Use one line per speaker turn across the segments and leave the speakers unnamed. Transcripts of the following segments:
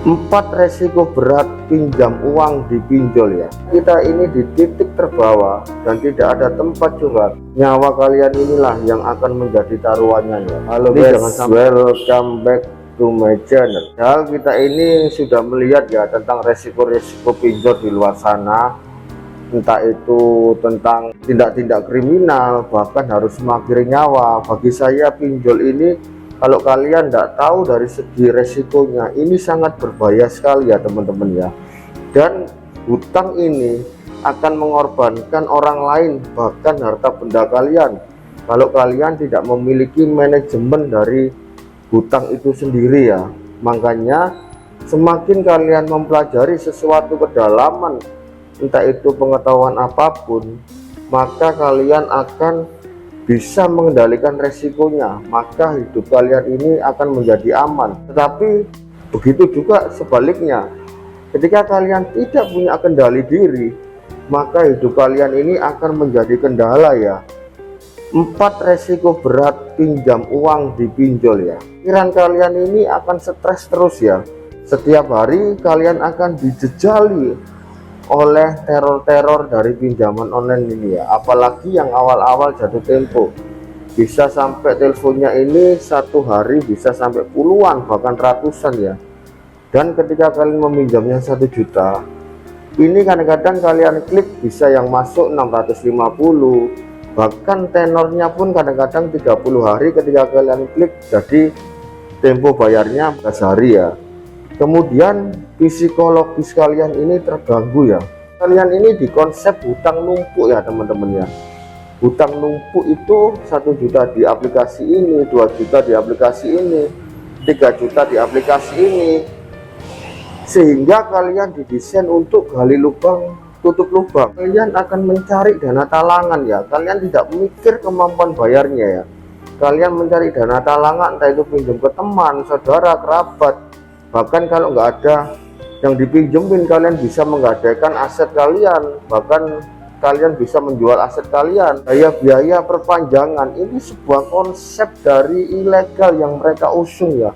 4 resiko berat pinjam uang di pinjol ya. Kita ini di titik terbawah dan tidak ada tempat curhat. Nyawa kalian inilah yang akan menjadi taruhannya ya. Halo guys, welcome back to my channel. Padahal kita ini sudah melihat ya tentang resiko-resiko pinjol di luar sana. Entah itu tentang tindak-tindak kriminal, bahkan harus mengakhiri nyawa. Bagi saya pinjol ini, kalau kalian tidak tahu dari segi resikonya, ini sangat berbahaya sekali ya teman-teman ya. Dan hutang ini akan mengorbankan orang lain, bahkan harta benda kalian, kalau kalian tidak memiliki manajemen dari hutang itu sendiri ya. Makanya semakin kalian mempelajari sesuatu kedalaman, entah itu pengetahuan apapun, maka kalian akan bisa mengendalikan resikonya, maka hidup kalian ini akan menjadi aman. Tetapi begitu juga sebaliknya, ketika kalian tidak punya kendali diri, maka hidup kalian ini akan menjadi kendala ya. 4 resiko berat pinjam uang di pinjol ya. Pikiran kalian ini akan stres terus ya. Setiap hari kalian akan dijejali oleh teror-teror dari pinjaman online ini ya. Apalagi yang awal-awal jatuh tempo, bisa sampai teleponnya ini satu hari bisa sampai puluhan bahkan ratusan ya. Dan ketika kalian meminjamnya 1 juta, ini kadang-kadang kalian klik bisa yang masuk 650, bahkan tenornya pun kadang-kadang 30 hari ketika kalian klik, jadi tempo bayarnya 11 hari ya. Kemudian psikologis kalian ini terganggu ya. Kalian ini di konsep hutang numpuk ya teman-teman ya. Hutang numpuk itu 1 juta di aplikasi ini, 2 juta di aplikasi ini, 3 juta di aplikasi ini, sehingga kalian didesain untuk gali lubang tutup lubang. Kalian akan mencari dana talangan ya. Kalian tidak memikir kemampuan bayarnya ya. Kalian mencari dana talangan, entah itu pinjam ke teman, saudara, kerabat. Bahkan kalau nggak ada yang dipinjemin, kalian bisa menggadaikan aset kalian, bahkan kalian bisa menjual aset kalian. Biaya perpanjangan ini sebuah konsep dari ilegal yang mereka usung ya.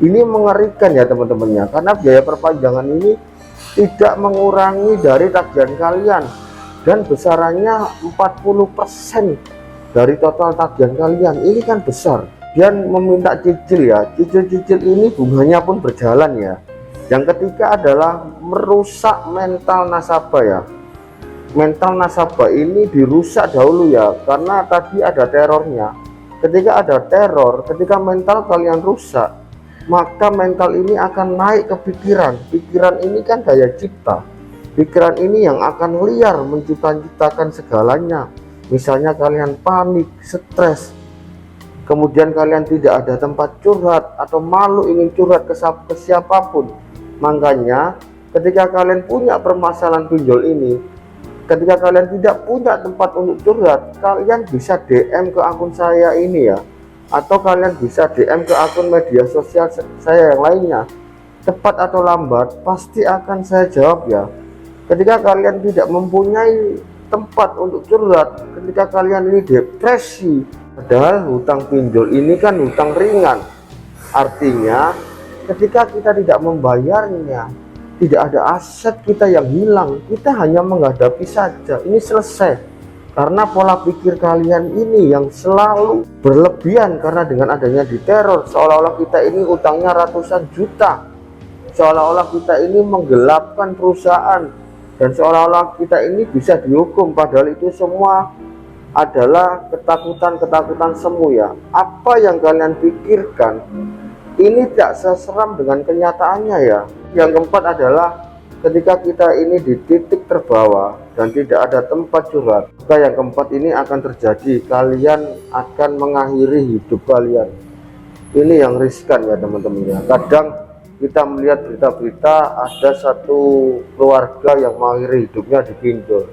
Ini mengerikan ya teman-teman ya, karena biaya perpanjangan ini tidak mengurangi dari tagihan kalian, dan besarannya 40% dari total tagihan kalian. Ini kan besar. Dan meminta cicil ya. Cicil-cicil ini bunganya pun berjalan ya. Yang ketiga adalah merusak mental nasabah ya. Mental nasabah ini dirusak dahulu ya, karena tadi ada terornya. Ketika ada teror, ketika mental kalian rusak, maka mental ini akan naik ke pikiran. Pikiran ini kan daya cipta. Pikiran ini yang akan liar menciptakan segalanya. Misalnya kalian panik, stres, kemudian kalian tidak ada tempat curhat atau malu ingin curhat ke siapapun. Makanya ketika kalian punya permasalahan pinjol ini, ketika kalian tidak punya tempat untuk curhat, kalian bisa DM ke akun saya ini ya, atau kalian bisa DM ke akun media sosial saya yang lainnya. Cepat atau lambat pasti akan saya jawab ya. Ketika kalian tidak mempunyai tempat untuk curhat, ketika kalian ini depresi, padahal hutang pinjol ini kan hutang ringan. Artinya ketika kita tidak membayarnya, tidak ada aset kita yang hilang, kita hanya menghadapi saja, ini selesai. Karena pola pikir kalian ini yang selalu berlebihan, karena dengan adanya diteror, seolah-olah kita ini utangnya ratusan juta, seolah-olah kita ini menggelapkan perusahaan, dan seolah-olah kita ini bisa dihukum. Padahal itu semua adalah ketakutan-ketakutan semu ya. Apa yang kalian pikirkan ini tidak seseram dengan kenyataannya ya. Yang keempat adalah ketika kita ini di titik terbawah dan tidak ada tempat curhat, maka yang keempat ini akan terjadi, kalian akan mengakhiri hidup kalian. Ini yang riskan ya teman-teman ya. Kadang kita melihat berita-berita ada satu keluarga yang mengakhiri hidupnya di pinjol.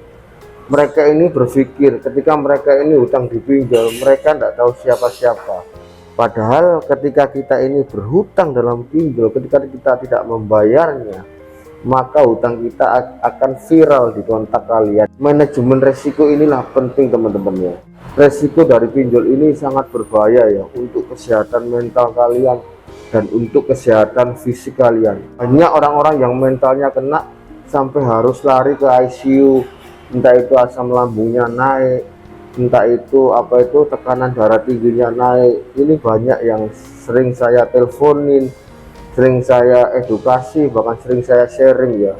Mereka ini berpikir ketika mereka ini hutang di pinjol, mereka tidak tahu siapa-siapa. Padahal ketika kita ini berhutang dalam pinjol, ketika kita tidak membayarnya, maka hutang kita akan viral di kontak kalian. Manajemen resiko inilah penting teman-teman ya. Resiko dari pinjol ini sangat berbahaya ya untuk kesehatan mental kalian, dan untuk kesehatan fisik kalian. Banyak orang-orang yang mentalnya kena sampai harus lari ke ICU, entah itu asam lambungnya naik, entah itu tekanan darah tingginya naik. Ini banyak yang sering saya teleponin, sering saya edukasi, bahkan sering saya sharing ya.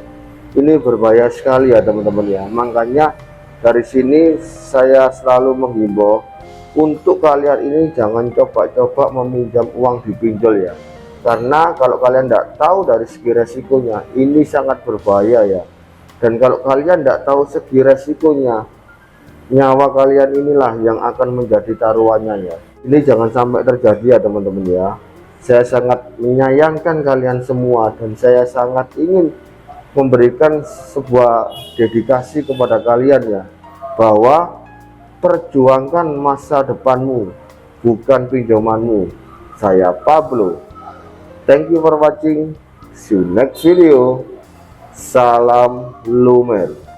Ini berbahaya sekali ya teman-teman ya. Makanya dari sini saya selalu menghimbau untuk kalian ini jangan coba-coba meminjam uang di pinjol ya, karena kalau kalian tidak tahu dari segi resikonya ini sangat berbahaya ya. Dan kalau kalian tidak tahu segi resikonya, nyawa kalian inilah yang akan menjadi taruhannya ya. Ini jangan sampai terjadi ya teman-teman ya. Saya sangat menyayangkan kalian semua dan saya sangat ingin memberikan sebuah dedikasi kepada kalian ya, bahwa perjuangkan masa depanmu, bukan pinjamanmu. Saya Pablo. Thank you for watching. See you next video. Salam Lumer.